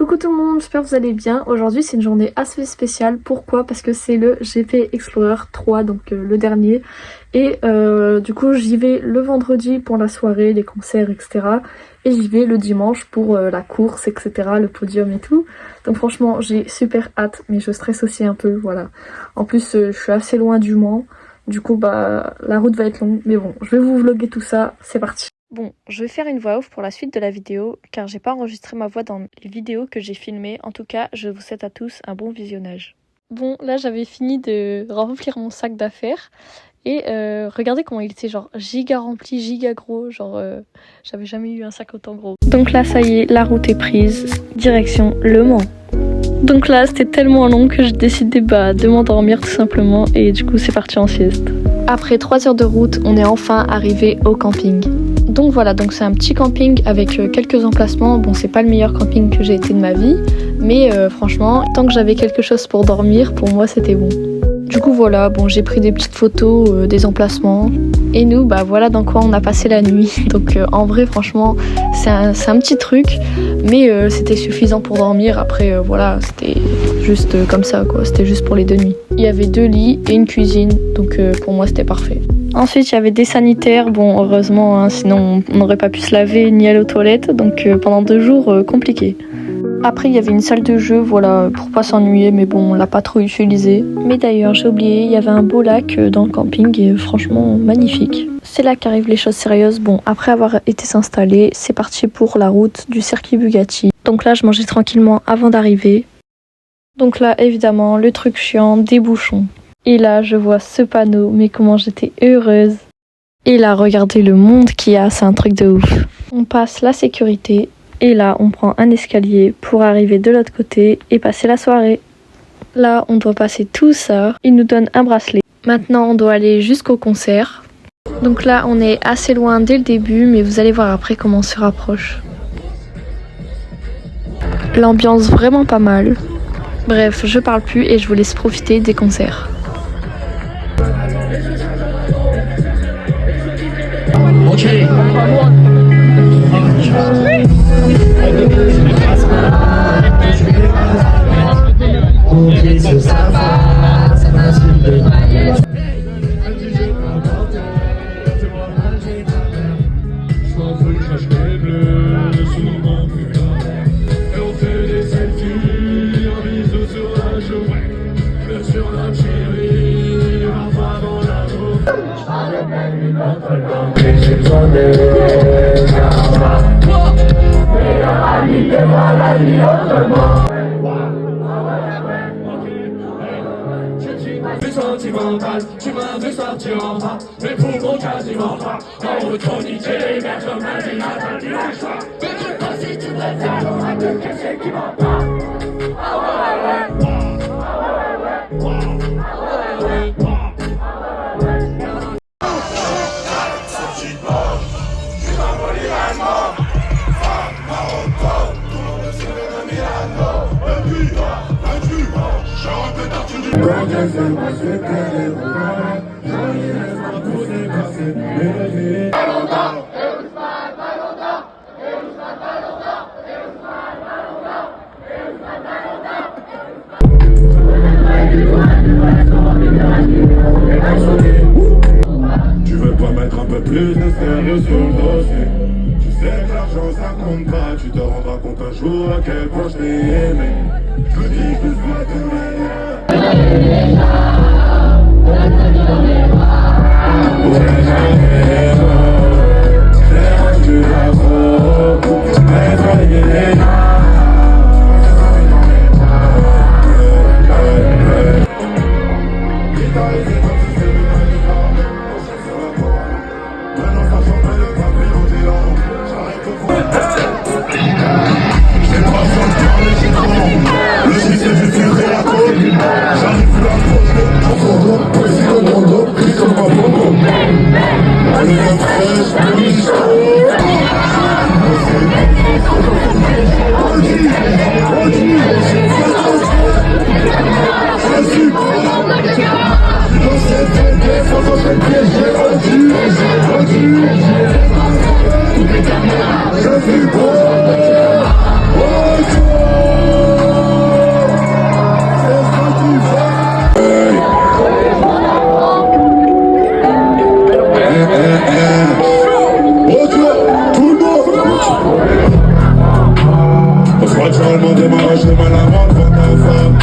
Coucou tout le monde, j'espère que vous allez bien. Aujourd'hui c'est une journée assez spéciale. Pourquoi? Parce que c'est le GP Explorer 3, donc le dernier. Et du coup j'y vais le vendredi pour la soirée, les concerts, etc. Et j'y vais le dimanche pour la course, etc. Le podium et tout. Donc franchement j'ai super hâte, mais je stresse aussi un peu, voilà. En plus je suis assez loin du Mans. Du coup bah la route va être longue. Mais bon, je vais vous vlogger tout ça, c'est parti. Bon, je vais faire une voix off pour la suite de la vidéo, car j'ai pas enregistré ma voix dans les vidéos que j'ai filmées. En tout cas, je vous souhaite à tous un bon visionnage. Bon, là j'avais fini de remplir mon sac d'affaires, et regardez comment il était genre giga rempli, giga gros, genre j'avais jamais eu un sac autant gros. Donc là ça y est, la route est prise, direction Le Mans. Donc là c'était tellement long que j'ai décidé de m'endormir tout simplement, et du coup c'est parti en sieste. Après 3 heures de route, on est enfin arrivé au camping. Donc voilà, donc c'est un petit camping avec quelques emplacements. Bon, c'est pas le meilleur camping que j'ai été de ma vie, mais franchement, tant que j'avais quelque chose pour dormir, pour moi c'était bon. Du coup voilà, bon, j'ai pris des petites photos des emplacements. Et nous, bah voilà dans quoi on a passé la nuit. Donc en vrai, franchement, c'est un petit truc, mais c'était suffisant pour dormir. Après, voilà, c'était juste comme ça, quoi. C'était juste pour les 2 nuits. Il y avait 2 lits et une cuisine, donc pour moi c'était parfait. Ensuite, il y avait des sanitaires, bon heureusement, hein, sinon on n'aurait pas pu se laver ni aller aux toilettes, donc pendant 2 jours, compliqué. Après, il y avait une salle de jeu, voilà, pour pas s'ennuyer, mais bon, on l'a pas trop utilisé. Mais d'ailleurs, j'ai oublié, il y avait un beau lac dans le camping et franchement magnifique. C'est là qu'arrivent les choses sérieuses. Bon, après avoir été s'installer, c'est parti pour la route du circuit Bugatti. Donc là, je mangeais tranquillement avant d'arriver. Donc là, évidemment, le truc chiant, des bouchons. Et là, je vois ce panneau, mais comment j'étais heureuse. Et là, regardez le monde qu'il y a, c'est un truc de ouf. On passe la sécurité, et là, on prend un escalier pour arriver de l'autre côté et passer la soirée. Là, on doit passer tout ça. Ils nous donnent un bracelet. Maintenant, on doit aller jusqu'au concert. Donc là, on est assez loin dès le début, mais vous allez voir après comment on se rapproche. L'ambiance vraiment pas mal. Bref, je parle plus et je vous laisse profiter des concerts. Okay. Sentimental, tu m'as vu sortir en bas, mes poumons quasiment pas. En route chroniquée, merde comme lundi matin, dimanche soir. Mais tu penses si tu préfères, j'aurai que qu'est-ce qui va pas. Ah ouais, ouais, quand je sais pas ce qu'elle est regarde, j'en ai laisse-moi pousser, casser, mélodies. Pas longtemps, et Ousmane, pas longtemps, et Ousmane, pas longtemps, et Ousmane, pas longtemps, et Ousmane, pas longtemps. Tu veux pas mettre un peu plus de sérieux sur le dossier? Tu sais que l'argent ça compte pas, tu te rendras compte un jour à quel point je t'ai aimé. Je me dis que je dois te meilleur. Naturellement démarrage, j'ai mal à rendre devant ta femme.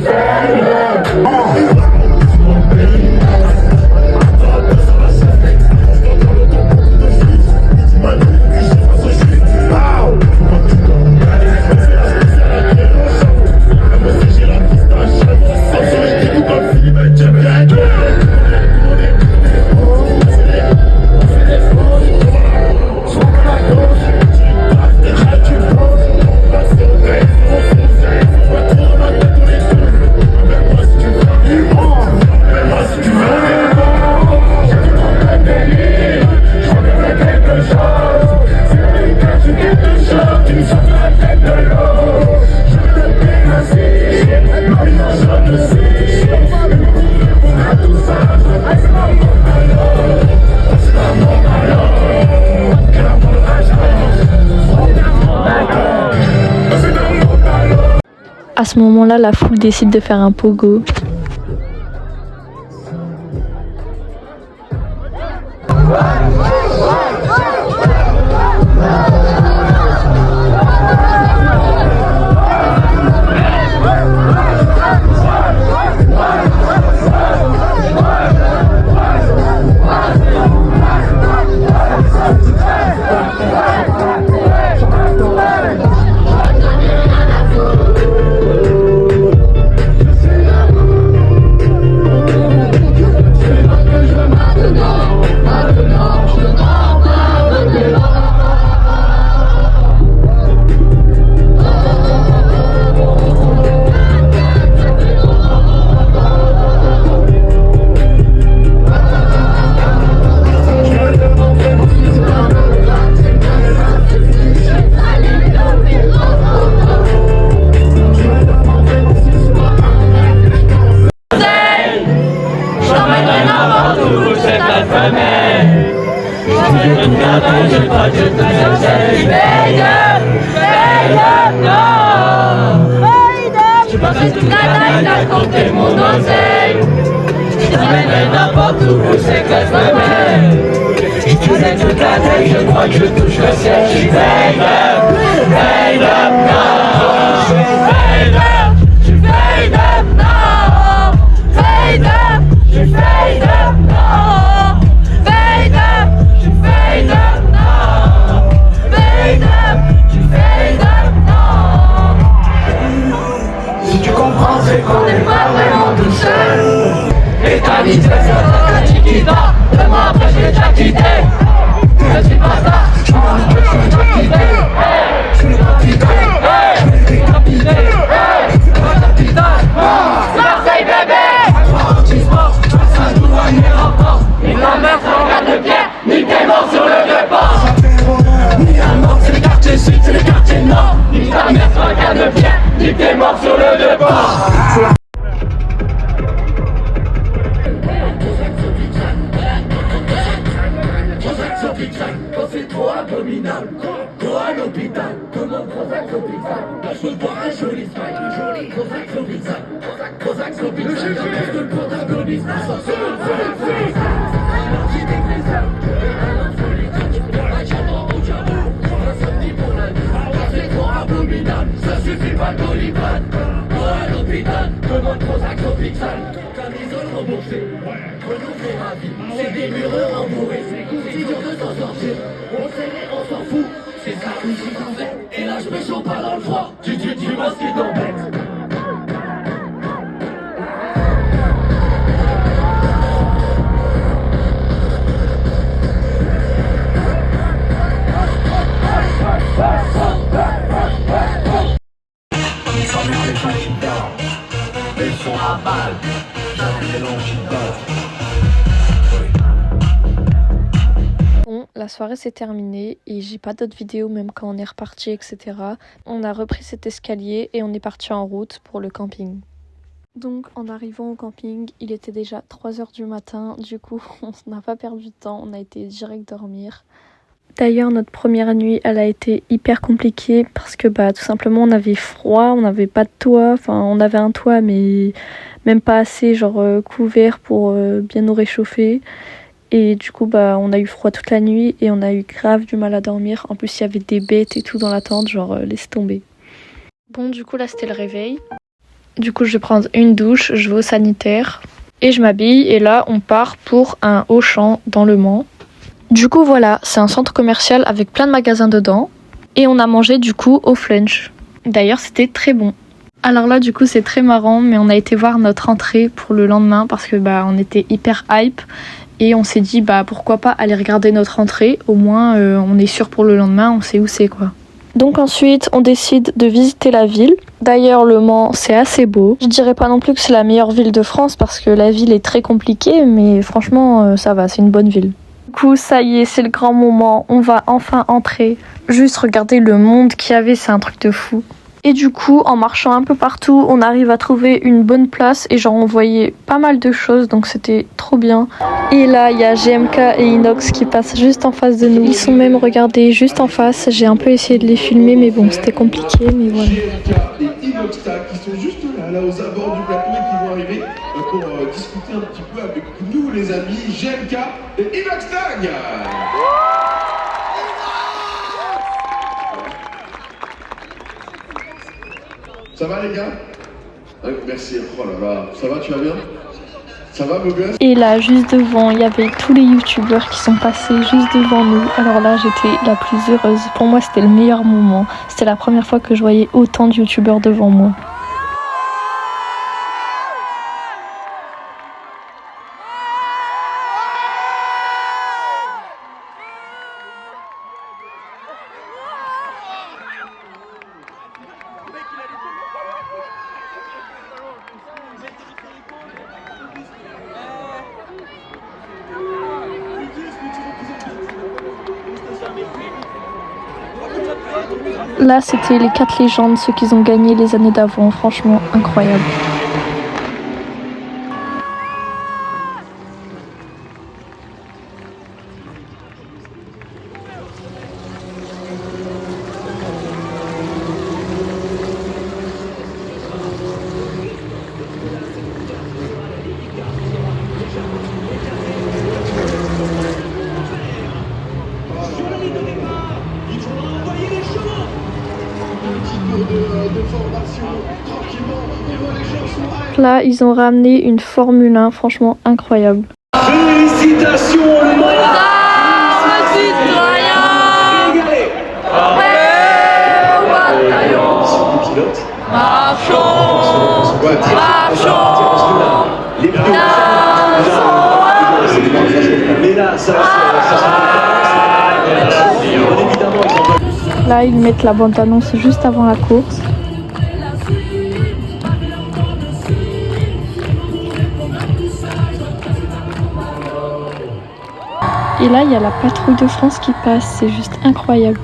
Hey. À ce moment-là, la foule décide de faire un pogo. Je pensais toute la night à compter mon oseille. Je t'emmènerai n'importe où c'est que je me mets. Je faisais toute la tête, je crois que je touche le ciel. Je suis fade up now. Fade up, je suis fade up now. Fade up, je suis fade up now. Fade up, je suis fade up now. Fade up, je suis fade up now. Si tu comprends, c'est qu'on n'est pas vraiment tout seul. Et ta vie, c'est la chiquita. 2 mois après, je l'ai déjà quitté. Je suis pas ça, je suis déjà quitté. Je suis pas quitté, je suis décapité. Je suis pas capitaine, Marseille bébé. Ça nous a mis rapport. Ni ta mère sans garde de pierre, ni tes morts sur le vieux port. Ni un mort, c'est le quartier sud, c'est le quartier nord. Ni ta mère sans garde de pierre, ni tes morts sur le vieux port. Quand c'est trop abominable, go à l'hôpital, commande Prozac au pizza. Là je veux boire un joli smile, Prozac au pizza, Prozac au pizza. Parce que le protagoniste a sorti le feu. L'antidépresseur, un anxiolytique, pour la chambre au diable, pour un samedi pour la nuit. Quand c'est trop abominable, ça suffit pas Doliprane. Go à l'hôpital, commande Prozac au pizza. Camisole remboursée, renouvelé ravi, c'est des murs rembourrés. C'est dur de s'en sortir, on sait mais on s'en fout. C'est ça où j'y t'en fais, et là je me chauffe pas dans le froid. Tu vois ce qui t'embête. Ils sont à balle, j'ai un mélange qui bat. Bon, la soirée s'est terminée et j'ai pas d'autres vidéos même quand on est reparti, etc. On a repris cet escalier et on est parti en route pour le camping. Donc en arrivant au camping, il était déjà 3h du matin, du coup on n'a pas perdu de temps, on a été direct dormir. D'ailleurs notre première nuit elle a été hyper compliquée parce que tout simplement on avait froid, on n'avait pas de toit, enfin on avait un toit mais même pas assez couvert pour bien nous réchauffer. Et du coup on a eu froid toute la nuit et on a eu grave du mal à dormir. En plus il y avait des bêtes et tout dans la tente, laisse tomber. Bon du coup là c'était le réveil. Du coup je vais prendre une douche, je vais au sanitaire et je m'habille et là on part pour un Auchan dans Le Mans. Du coup voilà, c'est un centre commercial avec plein de magasins dedans et on a mangé du coup au Flunch. D'ailleurs c'était très bon. Alors là du coup c'est très marrant mais on a été voir notre entrée pour le lendemain parce que on était hyper hype et on s'est dit pourquoi pas aller regarder notre entrée, au moins on est sûr pour le lendemain, on sait où c'est quoi. Donc ensuite on décide de visiter la ville. D'ailleurs Le Mans c'est assez beau. Je dirais pas non plus que c'est la meilleure ville de France parce que la ville est très compliquée mais franchement ça va, c'est une bonne ville. Du coup ça y est, c'est le grand moment, on va enfin entrer. Juste regarder le monde qu'il y avait, c'est un truc de fou. Et du coup, en marchant un peu partout, on arrive à trouver une bonne place et on voyait pas mal de choses, donc c'était trop bien. Et là, il y a GMK et Inox qui passent juste en face de nous. Ils sont même regardés juste en face. J'ai un peu essayé de les filmer, mais bon, c'était compliqué, mais voilà. GMK et Inox qui sont juste là aux abords du plateau et qui vont arriver pour discuter un petit peu avec nous, les amis. GMK et Inox Tag. Ça va les gars? Merci, oh là là, ça va, tu vas bien? Ça va beau gosse? Et là, juste devant, il y avait tous les youtubeurs qui sont passés juste devant nous. Alors là, j'étais la plus heureuse. Pour moi, c'était le meilleur moment. C'était la première fois que je voyais autant de youtubeurs devant moi. Là, c'était les 4 légendes, ceux qu'ils ont gagné les années d'avant. Franchement, incroyable. Là, ils ont ramené une Formule 1, franchement incroyable. Félicitations Le Mans. Là, ils mettent la bande-annonce juste avant la course. Et là, il y a la patrouille de France qui passe, c'est juste incroyable.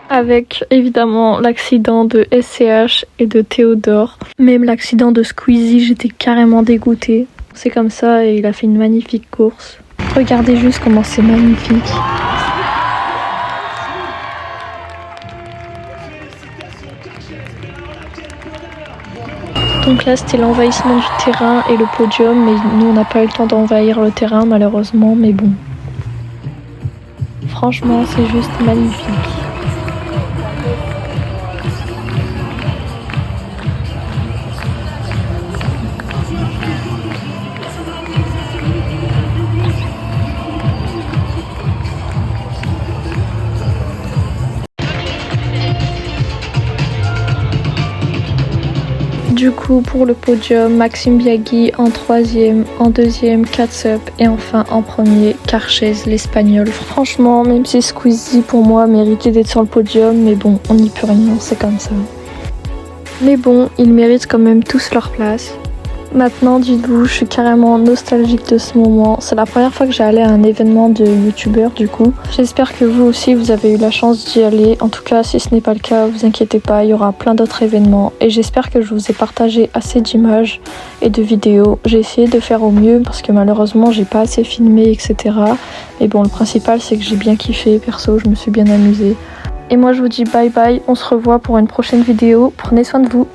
Avec évidemment l'accident de SCH et de Théodore. Même l'accident de Squeezie, j'étais carrément dégoûtée. C'est comme ça et il a fait une magnifique course. Regardez juste comment c'est magnifique. Donc là c'était l'envahissement du terrain et le podium, mais nous on n'a pas eu le temps d'envahir le terrain malheureusement, mais bon. Franchement c'est juste magnifique. Du coup, pour le podium, Maxime Biagui en 3e, en 2e, Catsup et enfin en 1er, Carchez, l'Espagnol. Franchement, même si Squeezie pour moi méritait d'être sur le podium, mais bon, on n'y peut rien, c'est comme ça. Mais bon, ils méritent quand même tous leur place. Maintenant, dites-vous, je suis carrément nostalgique de ce moment. C'est la première fois que j'allais à un événement de youtubeur du coup. J'espère que vous aussi vous avez eu la chance d'y aller. En tout cas, si ce n'est pas le cas, vous inquiétez pas, il y aura plein d'autres événements. Et j'espère que je vous ai partagé assez d'images et de vidéos. J'ai essayé de faire au mieux parce que malheureusement j'ai pas assez filmé, etc. Mais bon, le principal c'est que j'ai bien kiffé. Perso, je me suis bien amusée. Et moi je vous dis bye bye, on se revoit pour une prochaine vidéo. Prenez soin de vous.